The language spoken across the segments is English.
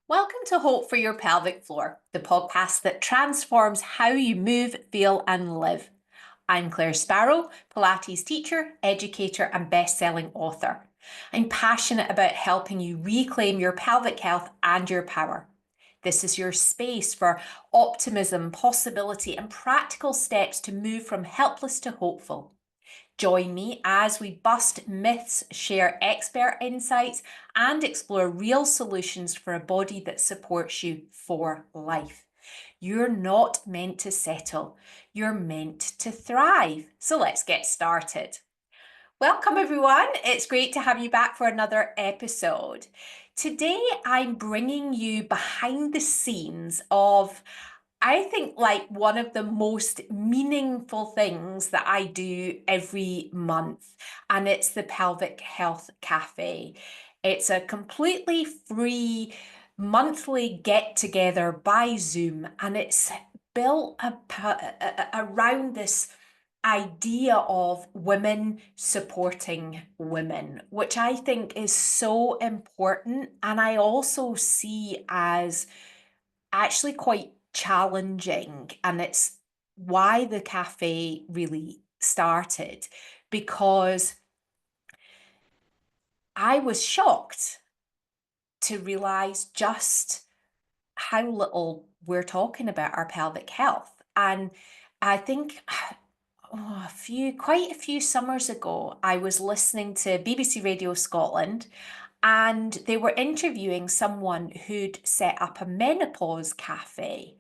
Welcome to Hope for Your Pelvic Floor, the podcast that transforms how you move, feel, and live. I'm Claire Sparrow, Pilates teacher, educator, and best-selling author. I'm passionate about helping you reclaim your pelvic health and your power. This is your space for optimism, possibility, and practical steps to move from helpless to hopeful. Join me as we bust myths, share expert insights, and explore real solutions for a body that supports you for life. You're not meant to settle, you're meant to thrive. So let's get started. Welcome, everyone. It's great to have you back for another episode. Today, I'm bringing you behind the scenes of I think like one of the most meaningful things that I do every month, and it's the Pelvic Health Café. It's a completely free monthly get together by Zoom, and it's built around this idea of women supporting women, which I think is so important. And I also see as actually quite challenging. And it's why the cafe really started, because I was shocked to realize just how little we're talking about our pelvic health. And I think quite a few summers ago, I was listening to BBC Radio Scotland, and they were interviewing someone who'd set up a menopause cafe.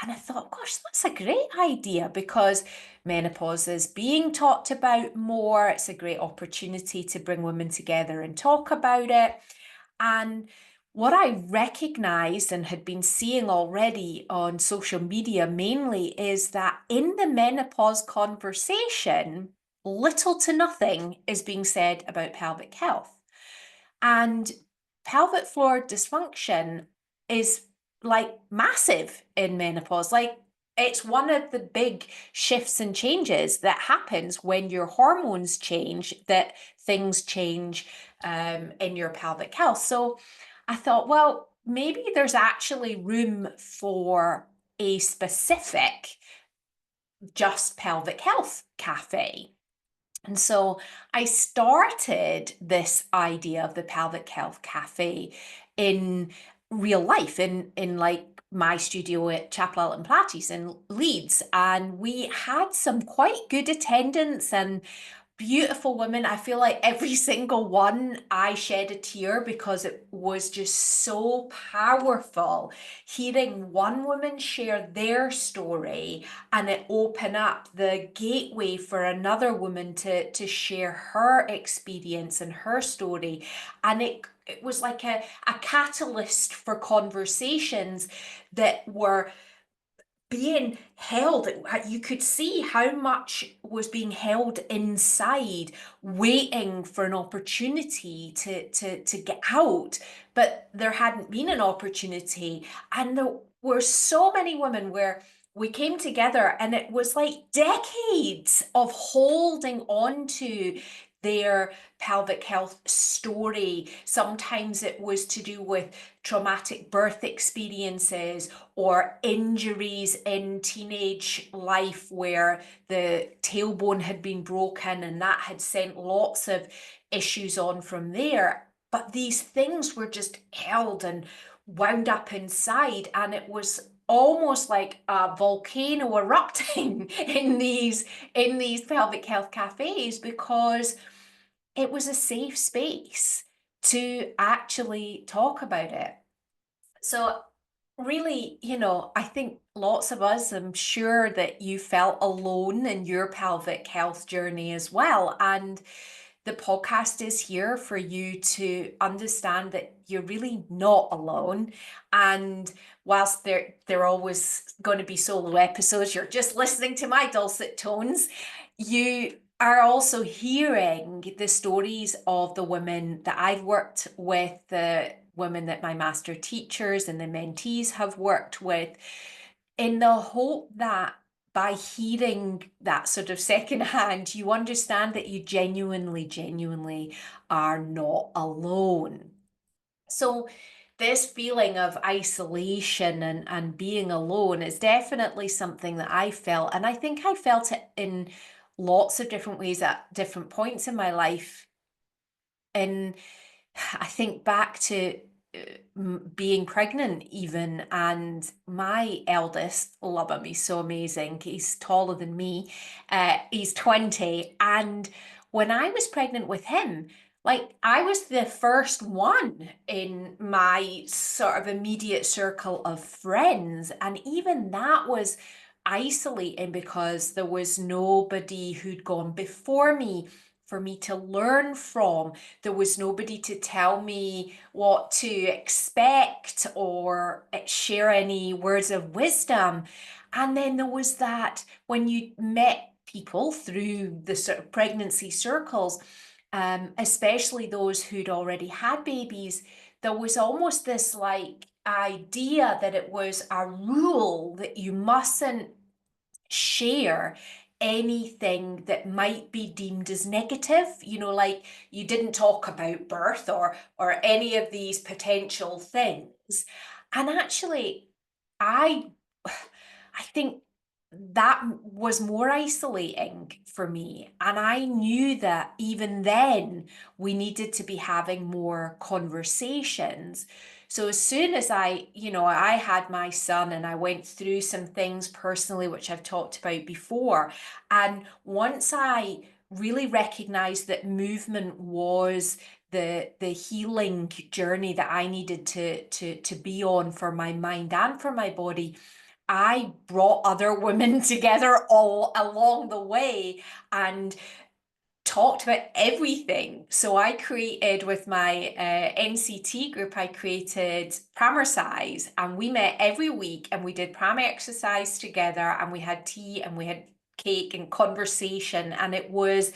And I thought, gosh, that's a great idea because menopause is being talked about more. It's a great opportunity to bring women together and talk about it. And what I recognized and had been seeing already on social media mainly is that in the menopause conversation, little to nothing is being said about pelvic health. And pelvic floor dysfunction is like massive in menopause. Like it's one of the big shifts and changes that happens when your hormones change, that things change in your pelvic health. So I thought, well, maybe there's actually room for a specific just pelvic health cafe. And so I started this idea of the Pelvic Health Cafe in real life, in like my studio at Chapel and Pilates in Leeds. And we had some quite good attendance and beautiful women. I feel like every single one I shed a tear because it was just so powerful hearing one woman share their story and it open up the gateway for another woman to share her experience and her story. And it was like a catalyst for conversations that were being held. You could see how much was being held inside, waiting for an opportunity to get out, but there hadn't been an opportunity. And there were so many women where we came together and it was like decades of holding on to their pelvic health story. Sometimes it was to do with traumatic birth experiences or injuries in teenage life where the tailbone had been broken and that had sent lots of issues on from there. But these things were just held and wound up inside, and it was almost like a volcano erupting in these pelvic health cafes because it was a safe space to actually talk about it. So really, I think lots of us, I'm sure that you felt alone in your pelvic health journey as well. And the podcast is here for you to understand that you're really not alone. And whilst they're always going to be solo episodes, you're just listening to my dulcet tones, you are also hearing the stories of the women that I've worked with, the women that my master teachers and the mentees have worked with, in the hope that by hearing that sort of secondhand, you understand that you genuinely are not alone. So This feeling of isolation and being alone is definitely something that I felt. And I think I felt it in lots of different ways at different points in my life. And I think back to being pregnant even, and my eldest, love him, he's so amazing. He's taller than me. He's 20. And when I was pregnant with him, like I was the first one in my sort of immediate circle of friends. And even that was isolating because there was nobody who'd gone before me for me to learn from. There was nobody to tell me what to expect or share any words of wisdom. And then there was that when you met people through the sort of pregnancy circles, especially those who'd already had babies, there was almost this like idea that it was a rule that you mustn't share anything that might be deemed as negative, like you didn't talk about birth or any of these potential things. And actually, I I think that was more isolating for me. And I knew that even then we needed to be having more conversations. So as soon as I had my son and I went through some things personally, which I've talked about before. And once I really recognized that movement was the healing journey that I needed to be on for my mind and for my body, I brought other women together all along the way and talked about everything. So I created with my NCT group, I created Pramercise, and we met every week and we did pram exercise together and we had tea and we had cake and conversation. And it was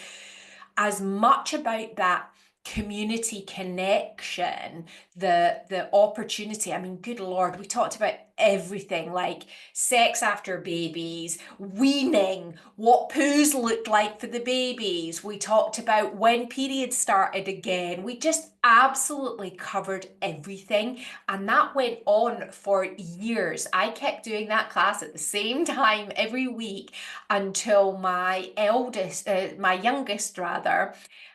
as much about that community connection, the opportunity. I mean, good Lord, we talked about everything like sex after babies, weaning, what poos looked like for the babies. We talked about when periods started again. We just absolutely covered everything. And that went on for years. I kept doing that class at the same time every week until my youngest rather,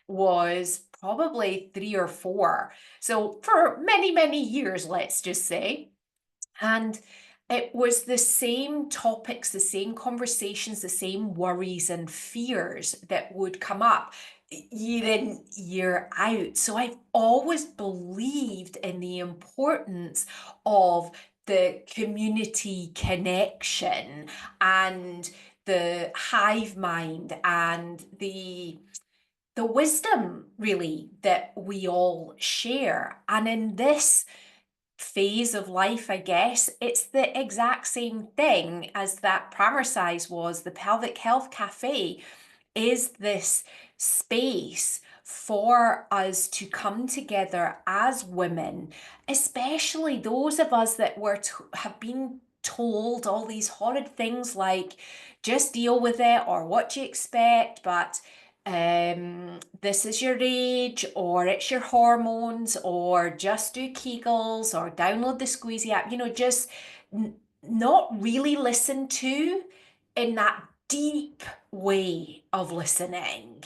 was probably 3 or 4. So for many, many years, let's just say. And it was the same topics, the same conversations, the same worries and fears that would come up year in, year out. So I've always believed in the importance of the community connection and the hive mind and the wisdom really that we all share. And in this phase of life, I guess, it's the exact same thing as that Pramercise was. The Pelvic Health Cafe is this space for us to come together as women, especially those of us that have been told all these horrid things like just deal with it or what do you expect, but this is your age, or it's your hormones, or just do Kegels, or download the Squeezy app, just not really listen to in that deep way of listening.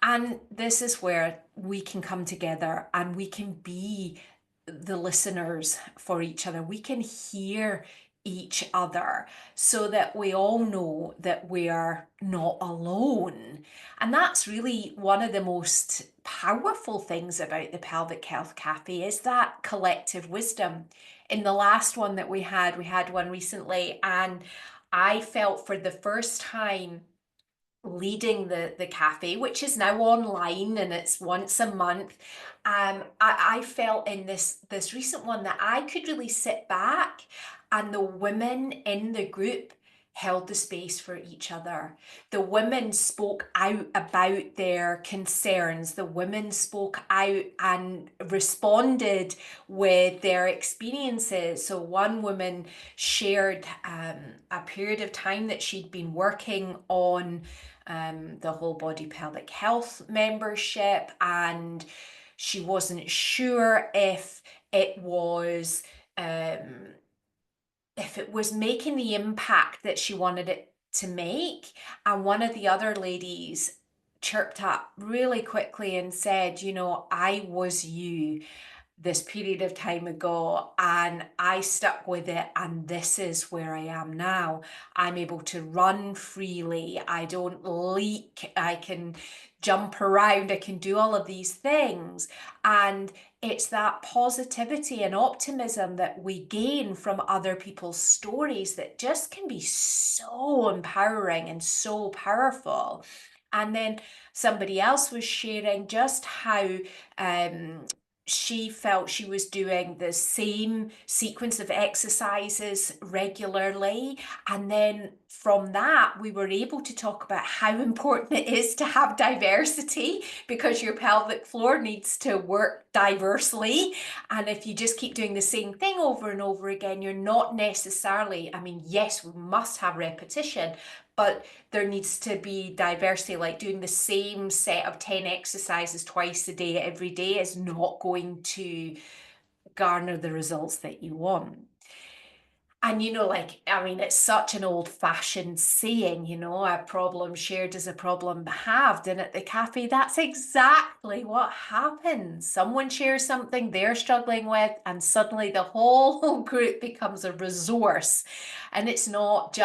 And this is where we can come together and we can be the listeners for each other. We can hear each other so that we all know that we are not alone. And that's really one of the most powerful things about the Pelvic Health Cafe is that collective wisdom. In the last one that we had one recently, and I felt for the first time leading the cafe, which is now online and it's once a month. I felt in this recent one that I could really sit back and the women in the group held the space for each other. The women spoke out about their concerns. The women spoke out and responded with their experiences. So one woman shared a period of time that she'd been working on the whole body pelvic health membership, and she wasn't sure if it was if it was making the impact that she wanted it to make. And one of the other ladies chirped up really quickly and said, you know, I was you this period of time ago and I stuck with it, and this is where I am now. I'm able to run freely, I don't leak, I can jump around, I can do all of these things. And it's that positivity and optimism that we gain from other people's stories that just can be so empowering and so powerful. And then somebody else was sharing just how um, she felt she was doing the same sequence of exercises regularly. And then from that, we were able to talk about how important it is to have diversity, because your pelvic floor needs to work diversely. And if you just keep doing the same thing over and over again, you're not necessarily, I mean, yes, we must have repetition, but there needs to be diversity. Like doing the same set of 10 exercises twice a day, every day, is not going to garner the results that you want. And, you know, like, I mean, it's such an old fashioned saying, you know, a problem shared is a problem halved. And at the cafe, that's exactly what happens. Someone shares something they're struggling with, and suddenly the whole group becomes a resource. And it's not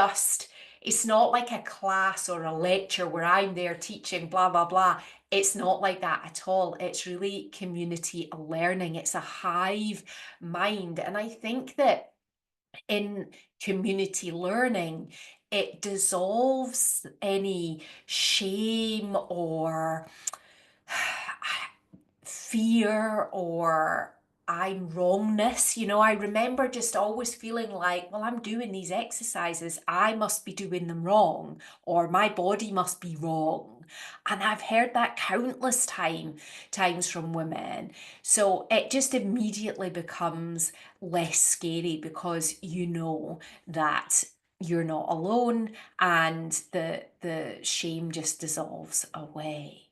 like a class or a lecture where I'm there teaching, blah, blah, blah. It's not like that at all. It's really community learning. It's a hive mind. And I think that in community learning, it dissolves any shame or fear or I'm wrongness. You know, I remember just always feeling like, well, I'm doing these exercises, I must be doing them wrong, or my body must be wrong. And I've heard that countless times from women. So it just immediately becomes less scary, because you know that you're not alone, and the shame just dissolves away.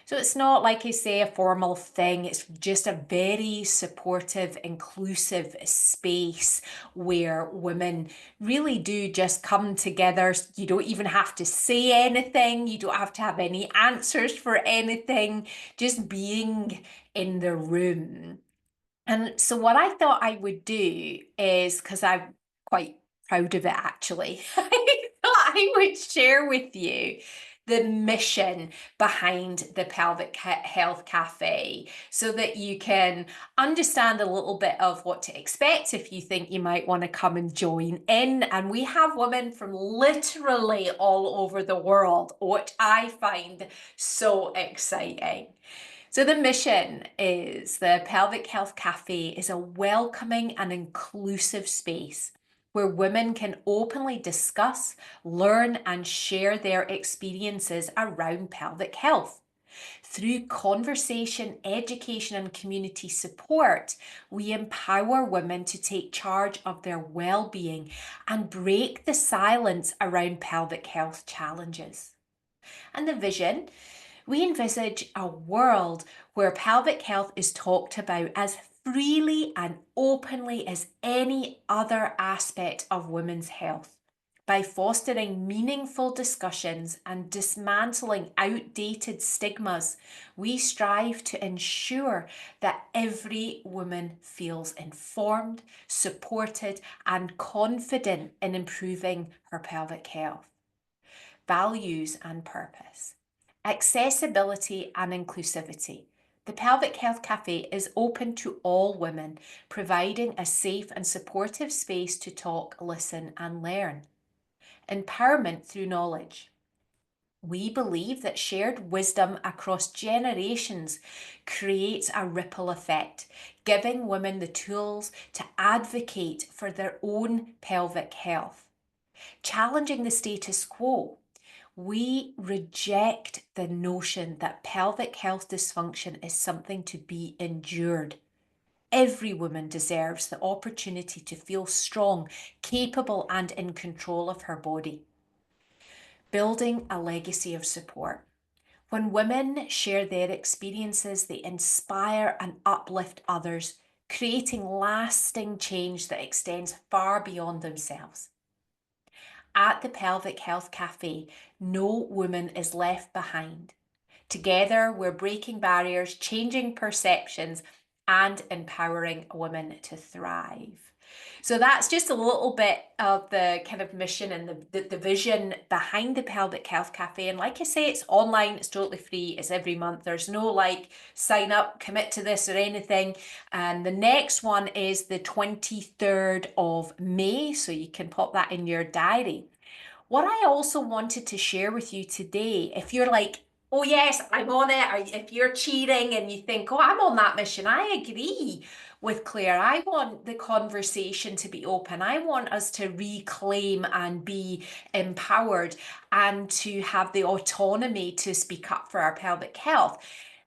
So it's not, like I say, a formal thing. It's just a very supportive, inclusive space where women really do just come together. You don't even have to say anything. You don't have to have any answers for anything. Just being in the room. And so what I thought I would do is, because I'm quite proud of it actually, I thought I would share with you the mission behind the Pelvic Health Cafe, so that you can understand a little bit of what to expect if you think you might want to come and join in. And we have women from literally all over the world, which I find so exciting. So the mission is the Pelvic Health Cafe is a welcoming and inclusive space where women can openly discuss, learn, and share their experiences around pelvic health. Through conversation, education, and community support, we empower women to take charge of their well-being and break the silence around pelvic health challenges. And the vision, we envisage a world where pelvic health is talked about as freely and openly as any other aspect of women's health. By fostering meaningful discussions and dismantling outdated stigmas, we strive to ensure that every woman feels informed, supported, and confident in improving her pelvic health. Values and purpose. Accessibility and inclusivity. The Pelvic Health Cafe is open to all women, providing a safe and supportive space to talk, listen, and learn. Empowerment through knowledge. We believe that shared wisdom across generations creates a ripple effect, giving women the tools to advocate for their own pelvic health. Challenging the status quo. We reject the notion that pelvic health dysfunction is something to be endured. Every woman deserves the opportunity to feel strong, capable, and in control of her body. Building a legacy of support. When women share their experiences, they inspire and uplift others creating lasting change that extends far beyond themselves. At the Pelvic Health Café, no woman is left behind. Together, we're breaking barriers, changing perceptions, and empowering women to thrive. So that's just a little bit of the kind of mission and the vision behind the Pelvic Health Cafe. And like I say, it's online, it's totally free, it's every month. There's no like sign up, commit to this or anything. And the next one is the 23rd of May. So you can pop that in your diary. What I also wanted to share with you today, if you're like, oh yes, I'm on it, or if you're cheering and you think, oh, I'm on that mission, I agree with Claire. I want the conversation to be open. I want us to reclaim and be empowered and to have the autonomy to speak up for our pelvic health.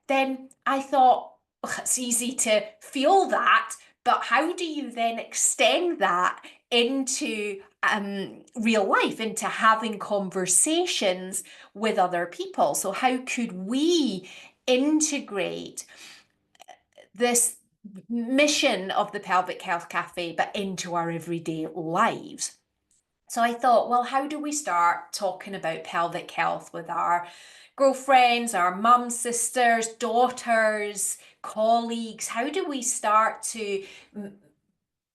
Then I thought, "Ugh, it's easy to feel that, but how do you then extend that into real life, into having conversations with other people? So how could we integrate this mission of the Pelvic Health Cafe but into our everyday lives? So I thought, well, how do we start talking about pelvic health with our girlfriends, our mums, sisters, daughters, colleagues? How do we start to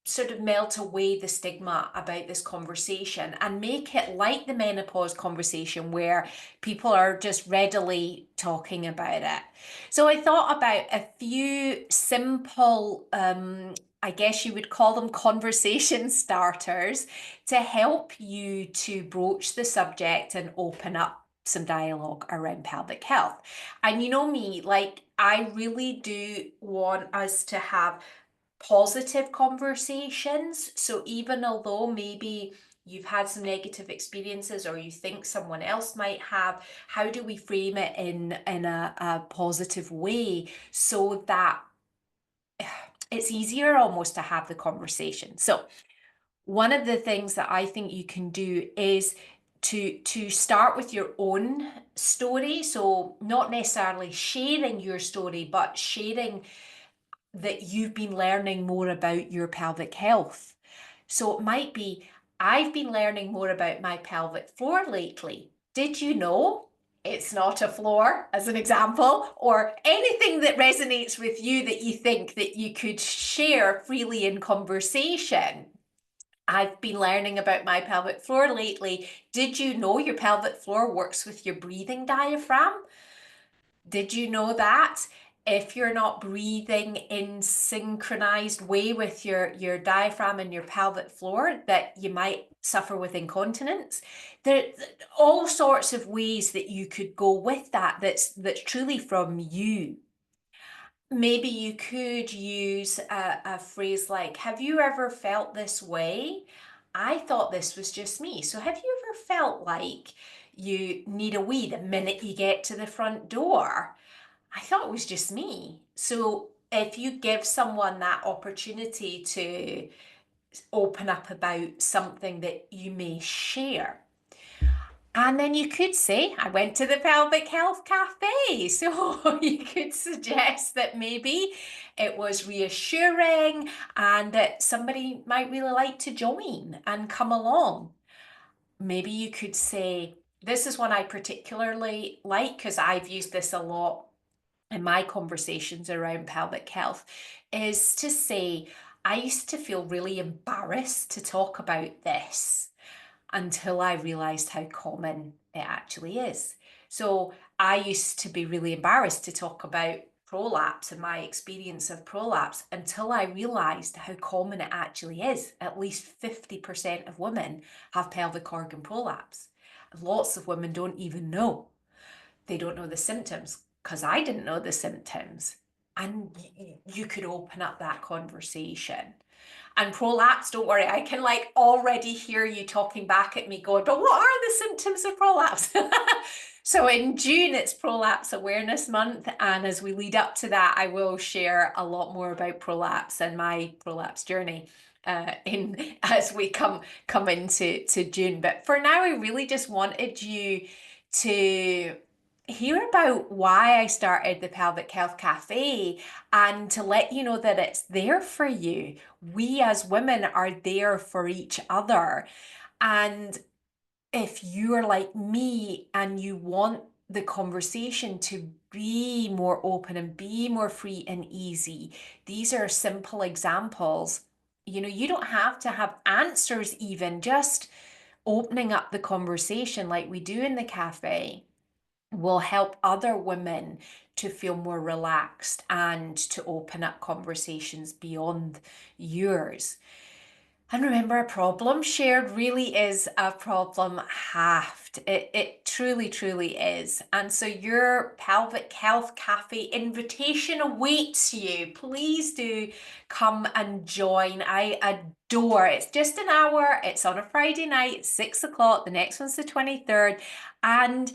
sort of melt away the stigma about this conversation and make it like the menopause conversation where people are just readily talking about it? So I thought about a few simple, I guess you would call them conversation starters to help you to broach the subject and open up some dialogue around pelvic health. And you know me, like I really do want us to have positive conversations. So even although maybe you've had some negative experiences or you think someone else might have, how do we frame it in a positive way so that it's easier almost to have the conversation? So one of the things that I think you can do is to start with your own story. So not necessarily sharing your story, but sharing that you've been learning more about your pelvic health. So it might be, I've been learning more about my pelvic floor lately. Did you know it's not a floor, as an example, or anything that resonates with you that you think that you could share freely in conversation? I've been learning about my pelvic floor lately. Did you know your pelvic floor works with your breathing diaphragm? Did you know that if you're not breathing in synchronized way with your diaphragm and your pelvic floor, that you might suffer with incontinence? There are all sorts of ways that you could go with that that's truly from you. Maybe you could use a phrase like, have you ever felt this way? I thought this was just me. So have you ever felt like you need a wee the minute you get to the front door? I thought it was just me. So if you give someone that opportunity to open up about something that you may share, and then you could say, I went to the Pelvic Health Cafe. So you could suggest that maybe it was reassuring and that somebody might really like to join and come along. Maybe you could say, this is one I particularly like because I've used this a lot in my conversations around pelvic health, is to say, I used to feel really embarrassed to talk about this until I realized how common it actually is. So I used to be really embarrassed to talk about prolapse and my experience of prolapse until I realized how common it actually is. At least 50% of women have pelvic organ prolapse. Lots of women don't even know. They don't know the symptoms because I didn't know the symptoms. And you could open up that conversation. And prolapse, don't worry, I can like already hear you talking back at me going, but what are the symptoms of prolapse? So in June, it's Prolapse Awareness Month. And as we lead up to that, I will share a lot more about prolapse and my prolapse journey in as we come into June. But for now, I really just wanted you to hear about why I started the Pelvic Health Cafe and to let you know that it's there for you. We as women are there for each other. And if you're like me and you want the conversation to be more open and be more free and easy, these are simple examples. You don't have to have answers, even just opening up the conversation like we do in the cafe will help other women to feel more relaxed and to open up conversations beyond yours. And remember, a problem shared really is a problem halved. It truly, truly is. And so your Pelvic Health Cafe invitation awaits you. Please do come and join. I adore it. It's just an hour. It's on a Friday night, 6 o'clock. The next one's the 23rd. And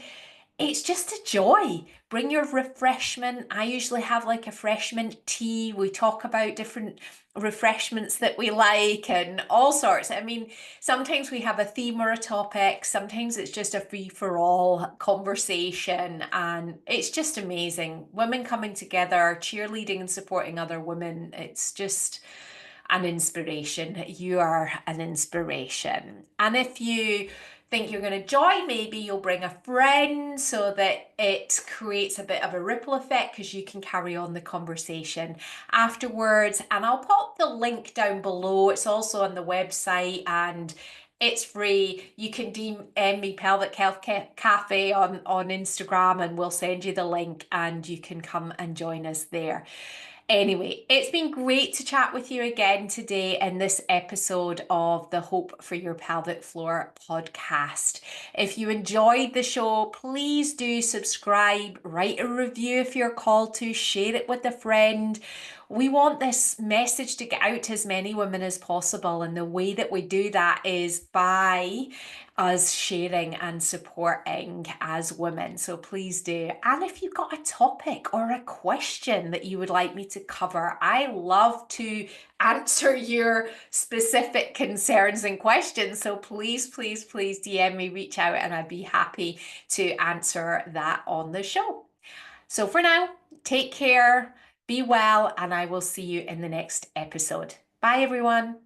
it's just a joy. Bring your refreshment. I usually have like a refreshment tea. We talk about different refreshments that we like and all sorts. I mean, sometimes we have a theme or a topic. Sometimes it's just a free for all conversation. And it's just amazing. Women coming together, cheerleading and supporting other women. It's just an inspiration. You are an inspiration. And if you think you're going to join, maybe you'll bring a friend so that it creates a bit of a ripple effect because you can carry on the conversation afterwards. And I'll pop the link down below. It's also on the website and it's free. You can DM me Pelvic Health Cafe on Instagram and we'll send you the link and you can come and join us there. Anyway, it's been great to chat with you again today in this episode of the Hope for Your Pelvic Floor podcast. If you enjoyed the show, please do subscribe, write a review if you're called to, share it with a friend. We want this message to get out to as many women as possible, and the way that we do that is by us sharing and supporting as women. So please do. And if you've got a topic or a question that you would like me to cover, I love to answer your specific concerns and questions. So please, please, please DM me, reach out, and I'd be happy to answer that on the show. So for now, take care, be well, and I will see you in the next episode. Bye, everyone.